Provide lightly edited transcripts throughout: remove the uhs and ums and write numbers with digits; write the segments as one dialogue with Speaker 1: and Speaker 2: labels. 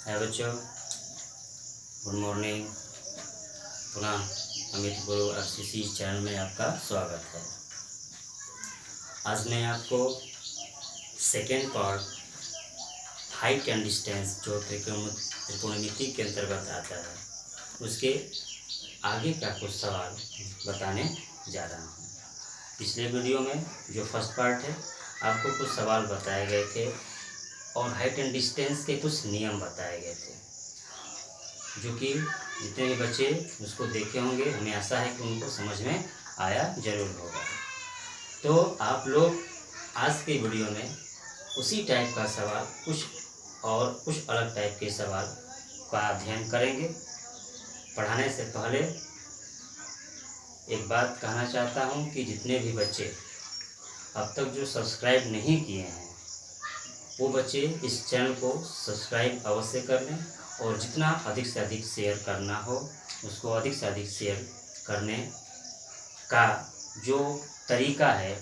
Speaker 1: है बच्चों, good morning. पुनः अमित गुरु आरसीसी चैनल में आपका स्वागत है। आज मैं आपको second part height and distance जो त्रिकोणमिति के अंतर्गत आता है उसके आगे का कुछ सवाल बताने जा रहा हूँ। पिछले वीडियो में जो फर्स्ट पार्ट है आपको कुछ सवाल बताए गए थे और हाइट एंड डिस्टेंस के कुछ नियम बताए गए थे, जो कि जितने भी बच्चे उसको देखे होंगे हमें आशा है कि उनको समझ में आया जरूर होगा। तो आप लोग आज के वीडियो में उसी टाइप का सवाल कुछ अलग टाइप के सवाल का अध्ययन करेंगे। पढ़ाने से पहले एक बात कहना चाहता हूं कि जितने भी बच्चे अब तक जो सब्सक्राइब नहीं किए हैं वो बच्चे इस चैनल को सब्सक्राइब अवश्य कर लें और जितना अधिक से अधिक शेयर करना हो उसको अधिक से अधिक शेयर करने का जो तरीका है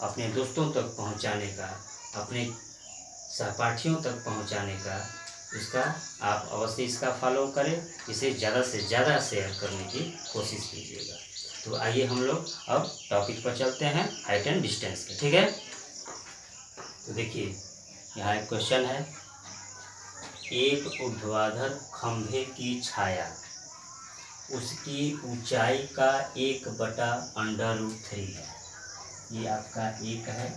Speaker 1: अपने दोस्तों तक पहुंचाने का, अपने सहपाठियों तक पहुंचाने का, उसका आप अवश्य इसका फॉलो करें। इसे ज़्यादा से ज़्यादा शेयर करने की कोशिश कीजिएगा। तो आइए हम लोग अब टॉपिक पर चलते हैं, हाइट एंड डिस्टेंस के। ठीक है, तो देखिए यहाँ एक क्वेश्चन है। एक ऊर्ध्वाधर खंभे की छाया उसकी ऊंचाई का 1/√3 है। ये आपका 1 है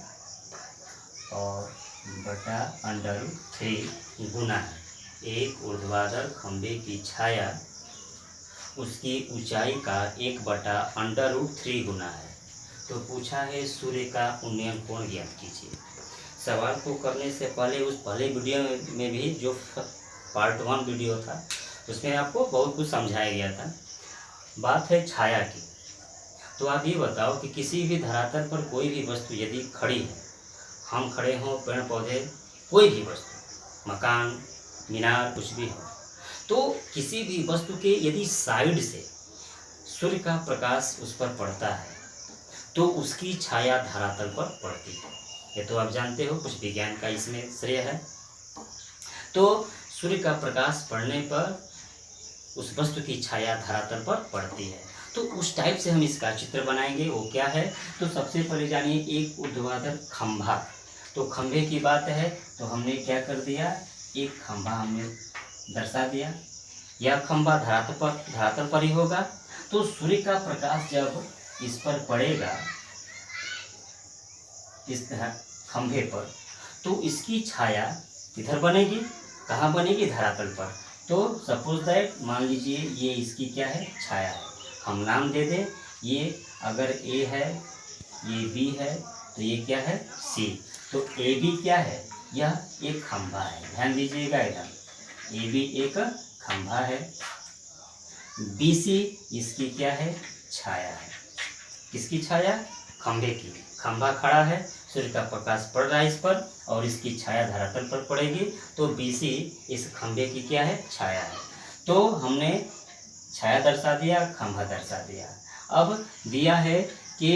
Speaker 1: और बटा √3 गुना है। एक ऊर्ध्वाधर खंभे की छाया उसकी ऊंचाई का 1/√3 गुना है। तो पूछा है सूर्य का उन्नयन कोण ज्ञात कीजिए। सवाल को करने से पहले उस पहले वीडियो में भी जो पार्ट 1 वीडियो था उसमें आपको बहुत कुछ समझाया गया था। बात है छाया की। तो आप ये बताओ कि किसी भी धरातल पर कोई भी वस्तु यदि खड़ी है, हम खड़े हों, पेड़ पौधे, कोई भी वस्तु, मकान, मीनार, कुछ भी हो, तो किसी भी वस्तु के यदि साइड से सूर्य का प्रकाश उस पर पड़ता है तो उसकी छाया धरातल पर पड़ती है। ये तो आप जानते हो, कुछ विज्ञान का इसमें श्रेय है। तो सूर्य का प्रकाश पड़ने पर उस वस्तु की छाया धरातल पर पड़ती है। तो उस टाइप से हम इसका चित्र बनाएंगे। वो क्या है, तो सबसे पहले जानिए एक ऊर्ध्वाधर खंभा। तो खंभे की बात है तो हमने क्या कर दिया, एक खंभा हमने दर्शा दिया। यह खंभा धरातल पर ही होगा। तो सूर्य का प्रकाश जब इस पर पड़ेगा, इस खंभे पर, तो इसकी छाया इधर बनेगी। कहाँ बनेगी, धरातल पर। तो सपोज दैट मान लीजिए ये इसकी क्या है, छाया है। हम नाम दे दें, ये अगर ए है, ये बी है, तो ये क्या है, सी। तो ए बी क्या है, यह एक खंभा है। ध्यान दीजिएगा एकदम, ए बी एक खंभा है। बी सी इसकी क्या है, छाया है। किसकी छाया, खंभे की। खंभा खड़ा है, सूर्य का प्रकाश पड़ रहा है इस पर और इसकी छाया धरातल पर पड़ेगी। तो BC इस खंभे की क्या है, छाया है। तो हमने छाया दर्शा दिया, खंभा दर्शा दिया। अब दिया है कि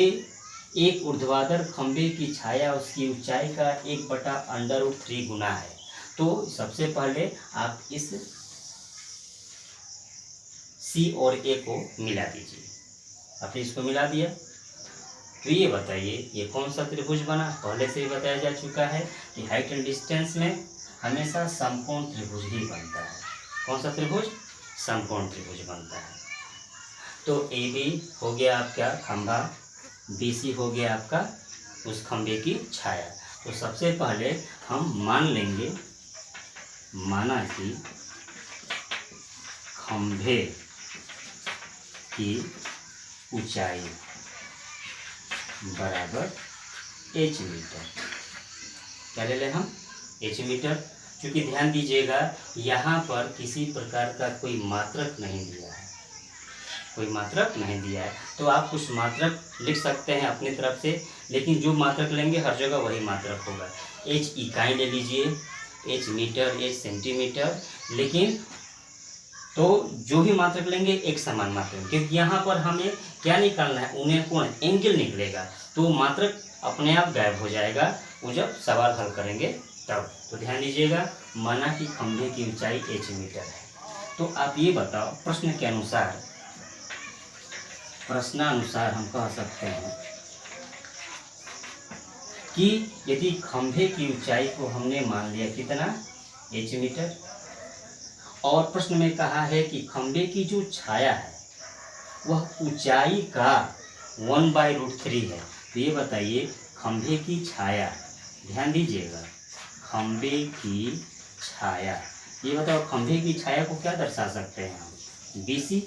Speaker 1: एक ऊर्ध्वाधर खंभे की छाया उसकी ऊंचाई का 1/√3 गुना है। तो सबसे पहले आप इस C और A को मिला दीजिए। आपने इसको मिला दिया तो ये बताइए ये कौन सा त्रिभुज बना। पहले से ही बताया जा चुका है कि हाइट एंड डिस्टेंस में हमेशा समकोण त्रिभुज ही बनता है। कौन सा त्रिभुज, समकोण त्रिभुज बनता है। तो AB हो गया आपका खंभा, BC हो गया आपका उस खंभे की छाया। तो सबसे पहले हम मान लेंगे, माना कि खंभे की ऊंचाई बराबर h मीटर। क्या ले लें हम, h मीटर। क्योंकि ध्यान दीजिएगा यहाँ पर किसी प्रकार का कोई मात्रक नहीं दिया है, कोई मात्रक नहीं दिया है। तो आप कुछ मात्रक लिख सकते हैं अपनी तरफ से, लेकिन जो मात्रक लेंगे हर जगह वही मात्रक होगा। h इकाई ले लीजिए, h मीटर, h सेंटीमीटर, लेकिन तो जो भी मात्रक लेंगे एक समान मात्रक, क्योंकि यहाँ पर हमें क्या निकालना है, उन्हें कोण, एंगल निकलेगा। तो मात्रक अपने आप गायब हो जाएगा वो जब सवाल हल करेंगे तब। तो ध्यान दीजिएगा माना कि खंभे की ऊंचाई h मीटर है। तो आप ये बताओ, प्रश्नानुसार हम कह सकते हैं कि यदि खंभे की ऊंचाई को हमने मान लिया कितना, h मीटर, और प्रश्न में कहा है कि खंभे की जो छाया है वह ऊंचाई का 1/√3 है। तो ये बताइए खंभे की छाया, ध्यान दीजिएगा, खंभे की छाया, ये बताओ खंभे की छाया को क्या दर्शा सकते हैं हम, BC।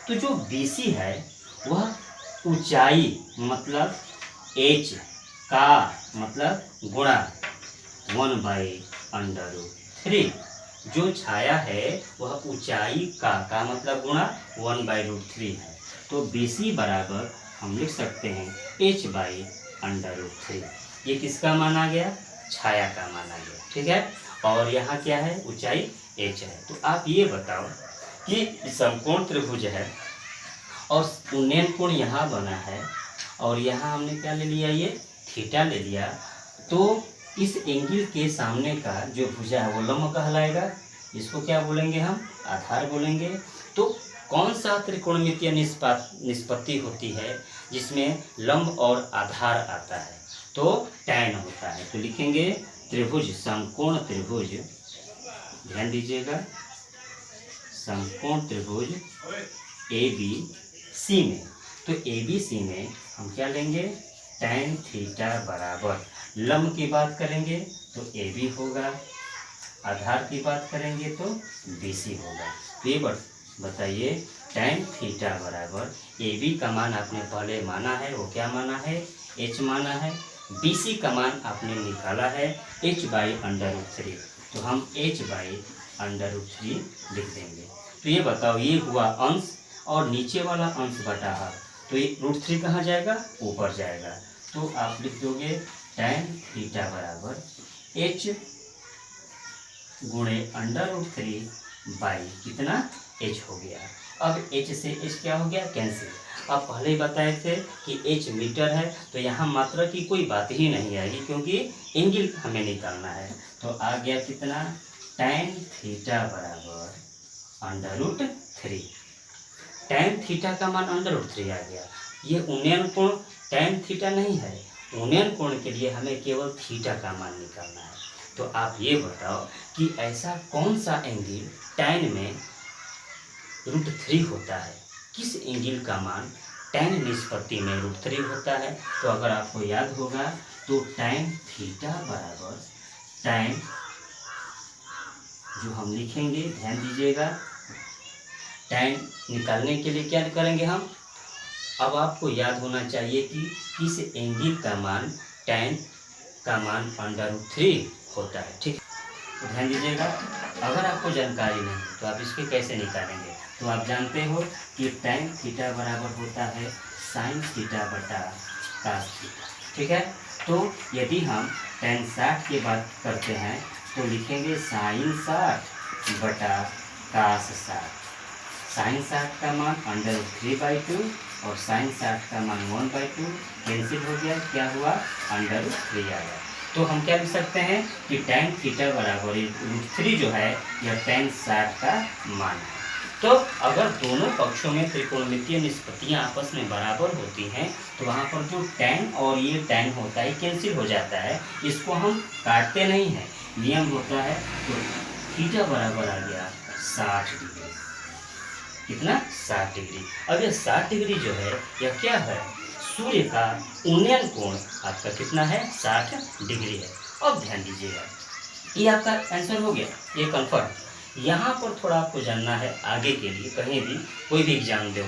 Speaker 1: तो जो BC है वह ऊंचाई मतलब h का मतलब गुणा 1/√3, जो छाया है वह ऊंचाई का मतलब गुणा 1/√3 है। तो BC बराबर हम लिख सकते हैं h/√3। ये किसका माना गया, छाया का माना गया, ठीक है। और यहाँ क्या है, ऊंचाई h है। तो आप ये बताओ कि समकोण त्रिभुज है और उन्नयन कोण यहाँ बना है और यहाँ हमने क्या ले लिया, ये थीटा ले लिया, तो इस एंगल के सामने का जो भुजा है वो लंब कहलाएगा। इसको क्या बोलेंगे हम, आधार बोलेंगे। तो कौन सा त्रिकोणमितीय निष्पत्ति होती है जिसमें लंब और आधार आता है, तो tan होता है। तो लिखेंगे त्रिभुज, समकोण त्रिभुज, ध्यान दीजिएगा, समकोण त्रिभुज ABC में, तो ABC में हम क्या लेंगे, tan थीटा बराबर, लंब की बात करेंगे तो AB होगा, आधार की बात करेंगे तो BC होगा। तो ये बताइए tan थीटा बराबर, AB का मान आपने पहले माना है, वो क्या माना है, h माना है। BC का मान आपने निकाला है h/√3, तो हम h/√3 लिख देंगे। तो ये बताओ, ये हुआ अंश और नीचे वाला अंश बटा हाफ, तो ये √3 कहाँ जाएगा, ऊपर जाएगा। तो आप लिख दोगे tan थीटा बराबर h गुणे √3 बाई कितना, h हो गया। अब h से h क्या हो गया, कैंसिल। अब पहले ही बताए थे कि h मीटर है, तो यहाँ मात्रा की कोई बात ही नहीं आएगी क्योंकि एंगल हमें निकालना है। तो आ गया कितना, tan थीटा बराबर √3। tan थीटा का मान √3 आ गया। ये उन्नयन कोण tan थीटा नहीं है, उन्नयन कोण के लिए हमें केवल थीटा का मान निकालना है। तो आप ये बताओ कि ऐसा कौन सा एंगल tan में √3 होता है, किस एंगल का मान tan निष्पत्ति में √3 होता है। तो अगर आपको याद होगा तो tan थीटा बराबर tan, जो हम लिखेंगे, ध्यान दीजिएगा, tan निकालने के लिए क्या करेंगे हम, अब आपको याद होना चाहिए कि किस एंगल का मान tan का मान √3 होता है, ठीक। तो ध्यान दीजिएगा, अगर आपको जानकारी नहीं तो आप इसके कैसे निकालेंगे, तो आप जानते हो कि tan थीटा बराबर होता है sin थीटा बटा cos थीटा, ठीक है। तो यदि हम tan 60 की बात करते हैं तो लिखेंगे sin 60 बटा cos 60। sin 60 का मान √3/2 और sin 60 का मान 1/2 कैंसिल हो गया, क्या हुआ, √3 आया। तो हम क्या लिख सकते हैं कि tan थीटा बराबर √3 जो है यह tan 60 का मान है। तो अगर दोनों पक्षों में त्रिकोणमितीय निष्पत्तियां आपस में बराबर होती हैं तो वहाँ पर जो tan और ये tan होता है कैंसिल हो जाता है, इसको हम काटते नहीं हैं, नियम होता है। तो थीटा बराबर आ गया 60 डिग्री, कितना, 60 डिग्री। अब यह 60 डिग्री जो है यह क्या है, सूर्य का उन्नयन कोण आपका कितना है, 60 डिग्री है। अब ध्यान दीजिएगा, ये आपका आंसर हो गया, ये कंफर्म। यहाँ पर थोड़ा आपको जानना है आगे के लिए, कहीं भी कोई भी एग्जाम दो,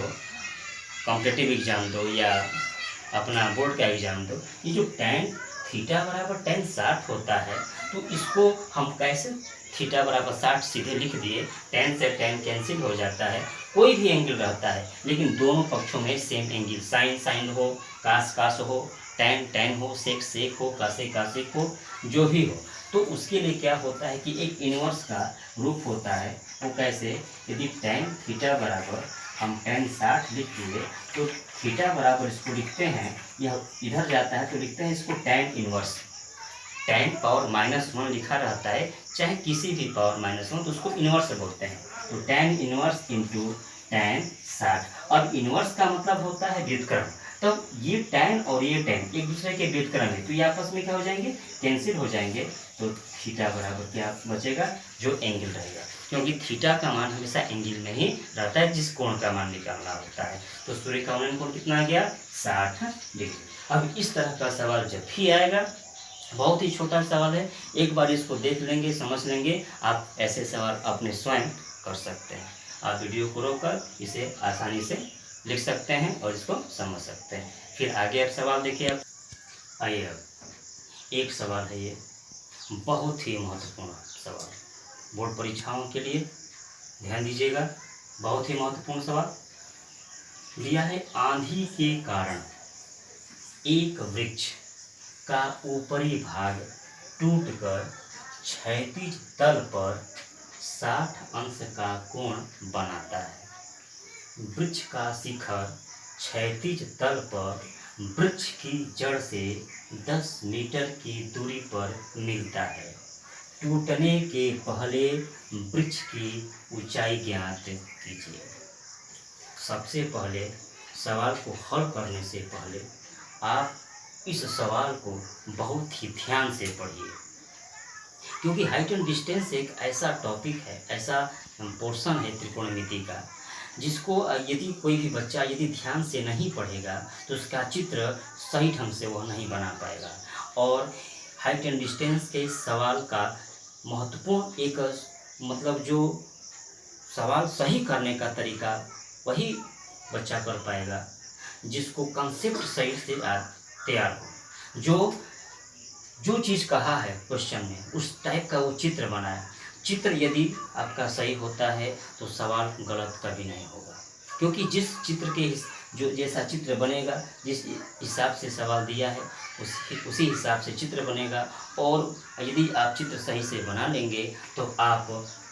Speaker 1: कॉम्पिटिटिव एग्जाम दो या अपना बोर्ड का एग्जाम दो, ये जो tan थीटा बराबर tan 60 होता है, तो इसको हम कैसे, थीटा बराबर 60 सीधे लिख दिए, tan से tan कैंसिल हो जाता है, कोई भी एंगल रहता है लेकिन दोनों पक्षों में सेम एंगल, साइन साइन हो, कास कास हो, tan tan हो, सेक सेक हो, कासे कासेक हो, जो भी हो, तो उसके लिए क्या होता है कि एक इनवर्स का रूप होता है। वो कैसे, यदि tan थीटा बराबर हम tan 60 लिख दिए तो थीटा बराबर इसको लिखते हैं, यह इधर जाता है तो लिखते हैं इसको tan इनवर्स, tan पावर -1 लिखा रहता है, चाहे किसी भी पावर -1, तो उसको इन्वर्स बोलते हैं। तो tan इनवर्स इंटू tan 60। अब इन्वर्स का मतलब होता है व्युत्क्रम। तब ये tan और ये tan एक दूसरे के व्युत्क्रम है, तो ये आपस में क्या हो जाएंगे, कैंसिल हो जाएंगे। तो थीटा बराबर क्या बचेगा, जो एंगल रहेगा, क्योंकि थीटा का मान हमेशा एंगल में ही रहता है, जिस कोण का मान निकालना होता है। तो सूर्य का उन्नयन कोण कितना आ गया, 60 डिग्री। अब इस तरह का सवाल जब भी आएगा, बहुत ही छोटा सवाल है, एक बार इसको देख लेंगे, समझ लेंगे, आप ऐसे सवाल अपने स्वयं कर सकते हैं। आप वीडियो को रोककर इसे आसानी से लिख सकते हैं और इसको समझ सकते हैं। फिर आगे अब सवाल देखिए। अब आइए, अब एक सवाल है, ये बहुत ही महत्वपूर्ण सवाल, बोर्ड परीक्षाओं के लिए ध्यान दीजिएगा। बहुत ही महत्वपूर्ण सवाल दिया है, आंधी के कारण एक वृक्ष का ऊपरी भाग टूटकर क्षैतिज तल पर 60 अंश का कोण बनाता है। वृक्ष का शिखर क्षैतिज तल पर वृक्ष की जड़ से 10 मीटर की दूरी पर मिलता है। टूटने के पहले वृक्ष की ऊंचाई ज्ञात कीजिए। सबसे पहले सवाल को हल करने से पहले आप इस सवाल को बहुत ही ध्यान से पढ़िए, क्योंकि हाइट एंड डिस्टेंस एक ऐसा टॉपिक है, ऐसा पोर्शन है त्रिकोणमिति का, जिसको यदि कोई भी बच्चा यदि ध्यान से नहीं पढ़ेगा तो उसका चित्र सही ढंग से वह नहीं बना पाएगा। और हाइट एंड डिस्टेंस के सवाल का महत्वपूर्ण एक मतलब जो सवाल सही करने का तरीका वही बच्चा कर पाएगा जिसको कंसेप्ट सही से तैयार हो, जो चीज़ कहा है क्वेश्चन में उस टाइप का वो चित्र बनाया। चित्र यदि आपका सही होता है तो सवाल गलत कभी नहीं होगा, क्योंकि जिस चित्र के जो जैसा चित्र बनेगा, जिस हिसाब से सवाल दिया है उसी हिसाब से चित्र बनेगा। और यदि आप चित्र सही से बना लेंगे तो आप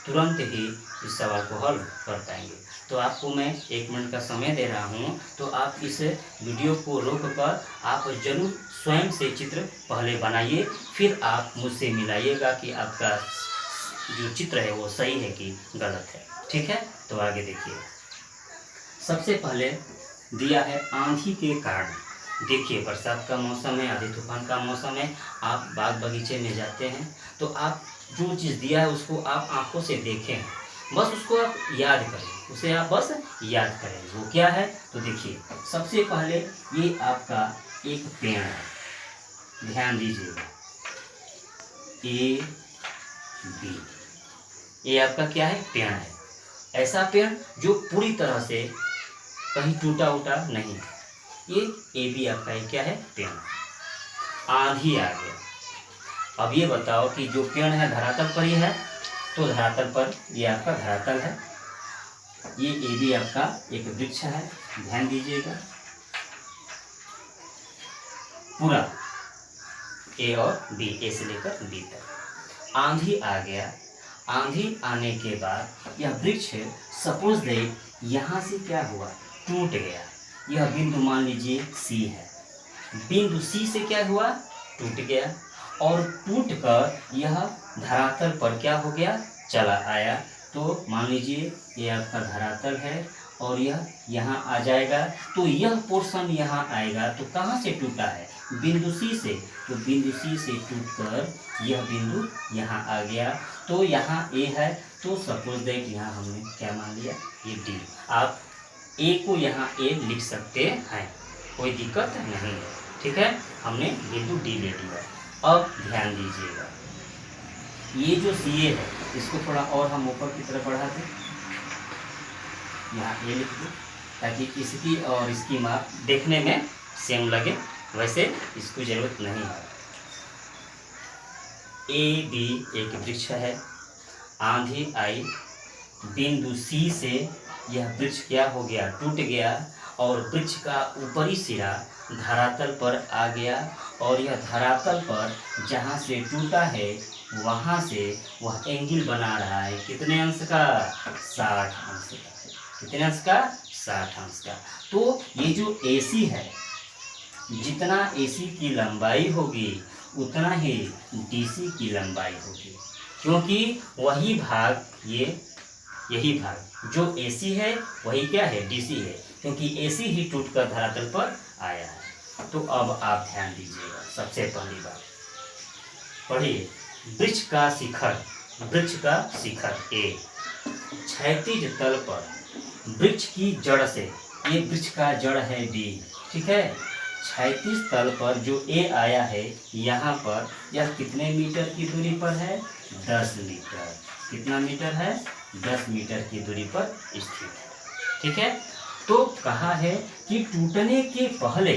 Speaker 1: तुरंत ही इस सवाल को हल कर पाएंगे। तो आपको मैं 1 मिनट का समय दे रहा हूँ, तो आप इस वीडियो को रोककर आप जरूर स्वयं से चित्र पहले बनाइए, फिर आप मुझसे मिलाइएगा कि आपका जो चित्र है वो सही है कि गलत है। ठीक है, तो आगे देखिए। सबसे पहले दिया है आंधी के कारण। देखिए, बरसात का मौसम है, आंधी तूफान का मौसम है, आप बाग बगीचे में जाते हैं तो आप जो चीज़ दिया है उसको आप आंखों से देखें, बस उसको आप याद करें, उसे आप बस याद करें वो क्या है। तो देखिए, सबसे पहले ये आपका एक पेड़ है, ध्यान दीजिएगा, ए बी, ये आपका क्या है, पेड़ है। ऐसा पेड़ जो पूरी तरह से कहीं टूटा उटा नहीं है, ये ए बी आपका ये क्या है, पेड़। आंधी आ गया। अब ये बताओ कि जो पेड़ है धरातल पर ही है, तो धरातल पर ये आपका धरातल है, ये ए बी आपका एक वृक्ष है, ध्यान दीजिएगा, पूरा ए और बी, ए से लेकर बी तक। आंधी आ गया। आंधी आने के बाद यह वृक्ष सपोज दैट यहाँ से क्या हुआ, टूट गया। यह बिंदु मान लीजिए सी है, बिंदु सी से क्या हुआ, टूट गया, और टूटकर यह धरातल पर क्या हो गया, चला आया। तो मान लीजिए ये आपका धरातल है और यह यहाँ आ जाएगा, तो यह पोर्शन यहाँ आएगा। तो कहाँ से टूटा है, बिंदु सी से, तो बिंदु सी से टूटकर यह बिंदु यहाँ आ गया। तो यहाँ ए है, तो सपोज दैट यहाँ हमने क्या मान लिया, ये डी। आप ए को यहाँ ए लिख सकते हैं, कोई दिक्कत नहीं है। ठीक है, हमने बिंदु डी ले लिया। अब ध्यान दीजिएगा, ये जो सी ए है इसको थोड़ा और हम ऊपर की तरफ बढ़ा दें, यहाँ ए लिख दें, ताकि इसकी और इसकी माप देखने में सेम लगे, वैसे इसको जरूरत नहीं है। ए बी एक वृक्ष है, आंधी आई, बिंदु सी से यह वृक्ष क्या हो गया, टूट गया, और वृक्ष का ऊपरी सिरा धरातल पर आ गया, और यह धरातल पर जहाँ से टूटा है वहाँ से वह एंगल बना रहा है, कितने अंश का, 60 अंश का। कितने अंश का, 60 अंश का। तो ये जो AC है, जितना AC की लंबाई होगी उतना ही डीसी की लंबाई होगी, क्योंकि वही भाग यही भाग जो एसी है वही क्या है, डीसी है, क्योंकि एसी ही टूटकर धरातल पर आया है। तो अब आप ध्यान दीजिएगा, सबसे पहली बात पढ़िए, वृक्ष का शिखर ए क्षैतिज तल पर वृक्ष की जड़ से, ये वृक्ष का जड़ है बी, ठीक है, क्षैतिज तल पर जो ए आया है यहाँ पर, यह कितने मीटर की दूरी पर है, 10 मीटर। कितना मीटर है, 10 मीटर की दूरी पर स्थित है, ठीक है। तो कहा है कि टूटने के पहले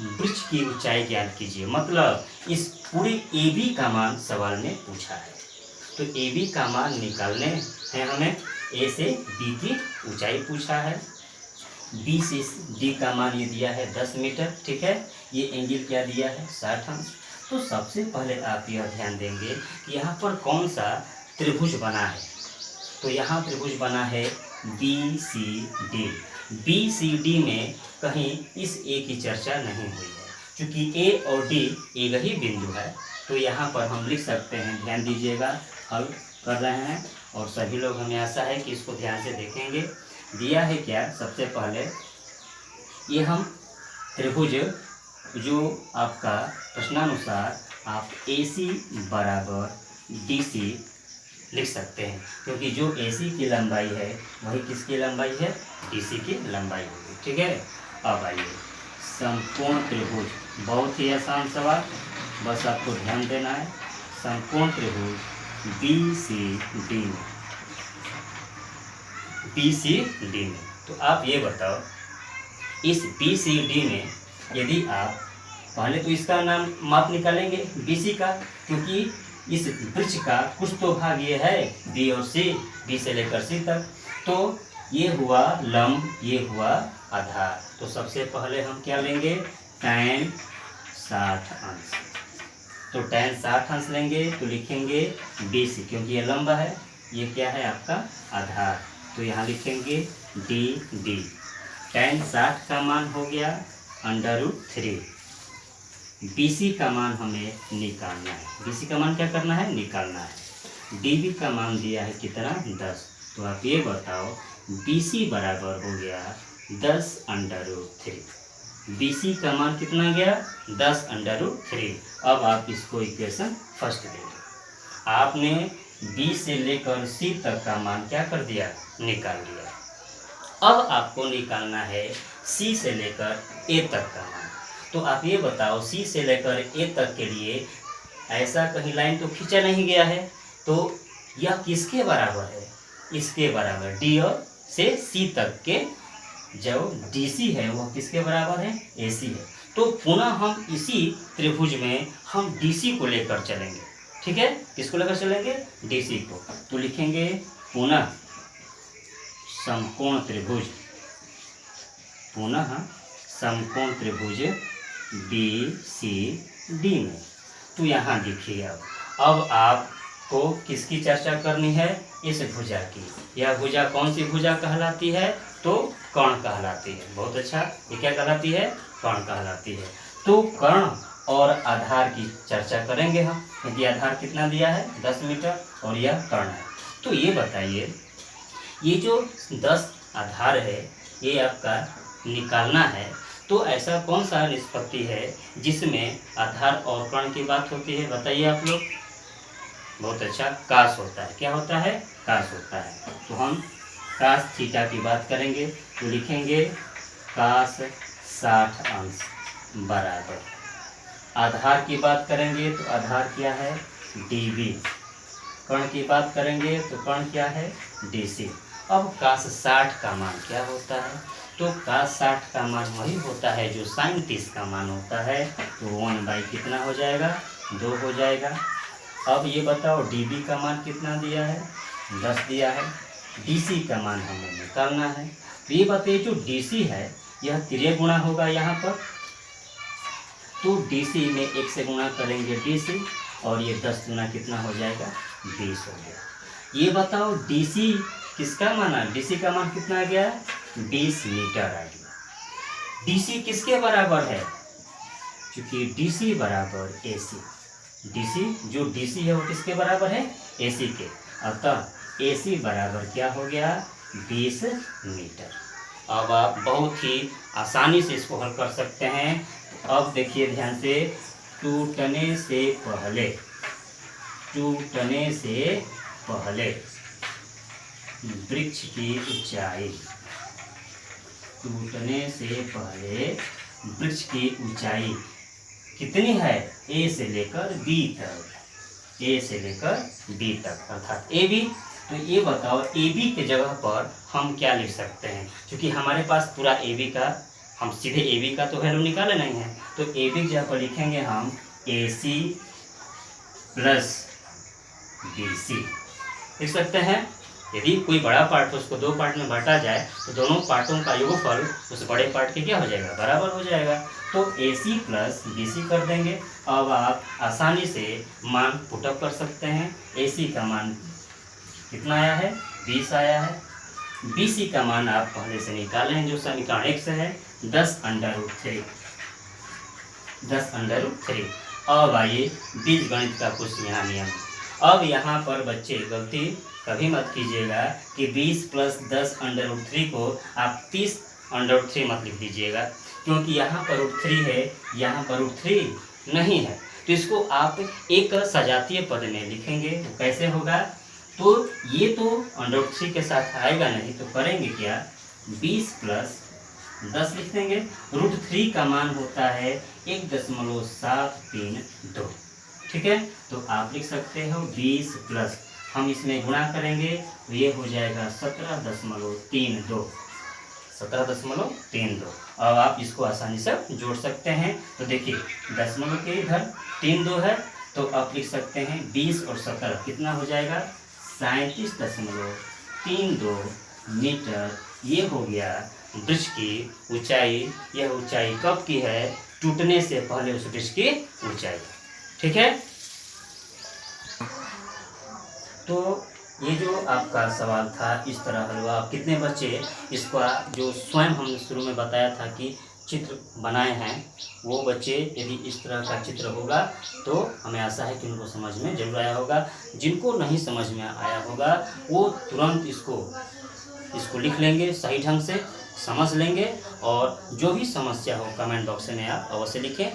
Speaker 1: वृक्ष की ऊंचाई ज्ञात कीजिए, मतलब इस पूरे AB का मान सवाल में पूछा है। तो AB का मान निकालने हैं हमें, A से B की ऊंचाई पूछा है, B से D का मान ये दिया है 10 मीटर, ठीक है। ये एंगल क्या दिया है, 60 अंश। तो सबसे पहले आप यह ध्यान देंगे कि यहाँ पर कौन सा त्रिभुज बना है। तो यहाँ त्रिभुज बना है BCD। BCD में कहीं इस A की चर्चा नहीं हुई है, क्योंकि A और D एक ही बिंदु है। तो यहाँ पर हम लिख सकते हैं, ध्यान दीजिएगा, हल कर रहे हैं और सभी लोग, हमें आशा है कि इसको ध्यान से देखेंगे। दिया है क्या, सबसे पहले ये हम त्रिभुज जो आपका प्रश्नानुसार आप AC बराबर DC लिख सकते हैं, क्योंकि जो AC की लंबाई है वही किसकी लंबाई है, DC की लंबाई होगी, ठीक है। अब आइए समकोण त्रिभुज, बहुत ही आसान सवाल, बस आपको ध्यान देना है। समकोण त्रिभुज BCD में, तो आप ये बताओ, इस BCD में यदि आप पहले तो इसका नाम माप निकालेंगे BC का, क्योंकि इस वृक्ष का कुछ तो भाग ये है B और C, B से लेकर C तक, तो ये हुआ लंब, ये हुआ आधार। तो सबसे पहले हम क्या लेंगे, tan 60 अंश। तो tan 60 अंश लेंगे तो लिखेंगे BC, क्योंकि ये लंब है, ये क्या है आपका आधार, तो यहाँ लिखेंगे DD। tan 60 का मान हो गया √3। BC का मान हमें निकालना है, BC का मान क्या करना है, निकालना है। DB का मान दिया है कितना, 10। तो आप ये बताओ BC बराबर हो गया 10√3। BC का मान कितना गया, 10√3। अब आप इसको इक्वेशन फर्स्ट देंगे, आपने B से लेकर C तक का मान क्या कर दिया, निकाल दिया। अब आपको निकालना है C से लेकर A तक का मान। तो आप ये बताओ, C से लेकर A तक के लिए ऐसा कहीं लाइन तो खींचा नहीं गया है, तो यह किसके बराबर है, इसके बराबर, D और से C तक के जो DC है वह किसके बराबर है, AC है। तो पुनः हम इसी त्रिभुज में हम DC को लेकर चलेंगे, ठीक है। किसको लेकर चलेंगे, DC को। तो लिखेंगे पुनः समकोण त्रिभुज, पुनः समकोण त्रिभुज BCD में। तो यहाँ देखिए, अब आपको किसकी चर्चा करनी है, इस भुजा की। यह भुजा कौन सी भुजा कहलाती है, तो कर्ण कहलाती है। बहुत अच्छा, ये क्या कहलाती है, कर्ण कहलाती है। तो कर्ण और आधार की चर्चा करेंगे हम, क्योंकि आधार कितना दिया है, 10 मीटर, और यह कर्ण है। तो ये बताइए, ये जो 10 आधार है ये आपका निकालना है, तो ऐसा कौन सा निष्पत्ति है जिसमें आधार और कर्ण की बात होती है, बताइए आप लोग। बहुत अच्छा, कास होता है। क्या होता है, कास होता है। तो हम कास थीटा की बात करेंगे, तो लिखेंगे कास 60 अंश बराबर, आधार की बात करेंगे तो आधार क्या है, DB। कर्ण की बात करेंगे तो कर्ण क्या है, DC। अब कास 60 का मान क्या होता है, तो कास 60 का मान वही होता है जो sin 30 का मान होता है। तो 1/, कितना हो जाएगा, 2 हो जाएगा। अब ये बताओ DB का मान कितना दिया है, 10 दिया है। DC का मान हमें निकालना है। तो ये बताइए, जो DC है यह तिर्यक गुणा होगा यहाँ पर, तो DC में 1 से गुणा करेंगे DC, और ये 10 गुना कितना हो जाएगा, 20 हो गया। ये बताओ DC किसका माना, DC का मान कितना आ गया, 20 मीटर आ गया। DC किसके बराबर है, चूंकि DC बराबर AC, DC जो DC है वो किसके बराबर है, AC के, अतः AC बराबर क्या हो गया, 20 मीटर। अब आप बहुत ही आसानी से इसको हल कर सकते हैं। अब देखिए ध्यान से, टूटने से पहले, टूटने से पहले वृक्ष की ऊंचाई, टूटने से पहले वृक्ष की ऊंचाई कितनी है, A से लेकर B तक, A से लेकर B तक अर्थात AB। तो ये बताओ AB के जगह पर हम क्या लिख सकते हैं, क्योंकि हमारे पास पूरा AB का, हम सीधे AB का तो वैल्यू निकाले नहीं है, तो AB की जगह पर लिखेंगे हम AC प्लस BC लिख सकते हैं। यदि कोई बड़ा पार्ट हो उसको दो पार्ट में बांटा जाए तो दोनों पार्टों का योगफल उस बड़े पार्ट के क्या हो जाएगा, बराबर हो जाएगा। तो AC प्लस BC कर देंगे। अब आप आसानी से मान पुटअप कर सकते हैं। AC का मान कितना आया है, 20 आया है। BC का मान आप पहले से निकाले हैं, जो समीकरण 1 से है, 10√3, 10√3। अब आइए बीजगणित का कुछ यहाँ नियम। अब यहाँ पर बच्चे गलती कभी मत कीजिएगा कि 20 प्लस 10√3 को आप 30√3 मत लिख दीजिएगा, क्योंककि यहाँ पर √3 है, यहाँ पर √3 नहीं है। तो इसको आप एक सजातीय पद में लिखेंगे। वो कैसे होगा, तो ये तो √3 के साथ आएगा नहीं, तो करेंगे क्या, 20 प्लस 10 लिख देंगे। √3 का मान होता है 1.732, ठीक है। तो आप लिख सकते हो 20 प्लस, हम इसमें गुणा करेंगे तो ये हो जाएगा 17.32, 17.32। अब आप इसको आसानी से जोड़ सकते हैं। तो देखिए दशमलव के इधर 3 2 है, तो आप लिख सकते हैं 20 और 17 कितना हो जाएगा, 37.32 मीटर। ये हो गया वृक्ष की ऊंचाई। यह ऊंचाई कब की है, टूटने से पहले उस वृक्ष की ऊंचाई, ठीक है। तो ये जो आपका सवाल था इस तरह हल हुआ। आप कितने बच्चे इसका जो स्वयं हमने शुरू में बताया था कि चित्र बनाए हैं, वो बच्चे यदि इस तरह का चित्र होगा तो हमें आशा है कि उनको समझ में जरूर आया होगा। जिनको नहीं समझ में आया होगा वो तुरंत इसको लिख लेंगे, सही ढंग से समझ लेंगे, और जो भी समस्या हो कमेंट बॉक्स में आप अवश्य लिखें।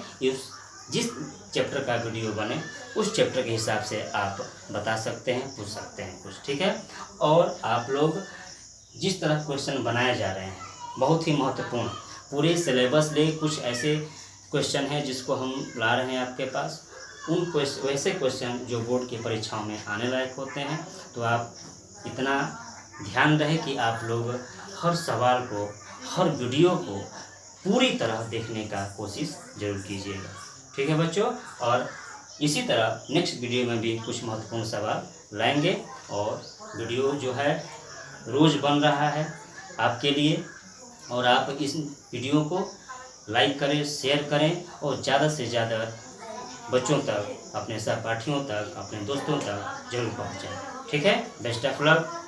Speaker 1: जिस चैप्टर का वीडियो बने उस चैप्टर के हिसाब से आप बता सकते हैं, पूछ सकते हैं कुछ, ठीक है। और आप लोग जिस तरह क्वेश्चन बनाए जा रहे हैं बहुत ही महत्वपूर्ण, पूरे सिलेबस ले कुछ ऐसे क्वेश्चन हैं जिसको हम ला रहे हैं आपके पास, उन वैसे क्वेश्चन जो बोर्ड की परीक्षाओं में आने लायक होते हैं। तो आप इतना ध्यान रहे कि आप लोग हर सवाल को, हर वीडियो को पूरी तरह देखने का कोशिश जरूर कीजिएगा, ठीक है बच्चों। और इसी तरह नेक्स्ट वीडियो में भी कुछ महत्वपूर्ण सवाल लाएंगे, और वीडियो जो है रोज़ बन रहा है आपके लिए, और आप इस वीडियो को लाइक करें, शेयर करें, और ज़्यादा से ज़्यादा बच्चों तक, अपने सहपाठियों तक, अपने दोस्तों तक जरूर पहुँचाएं, ठीक है। Best of luck.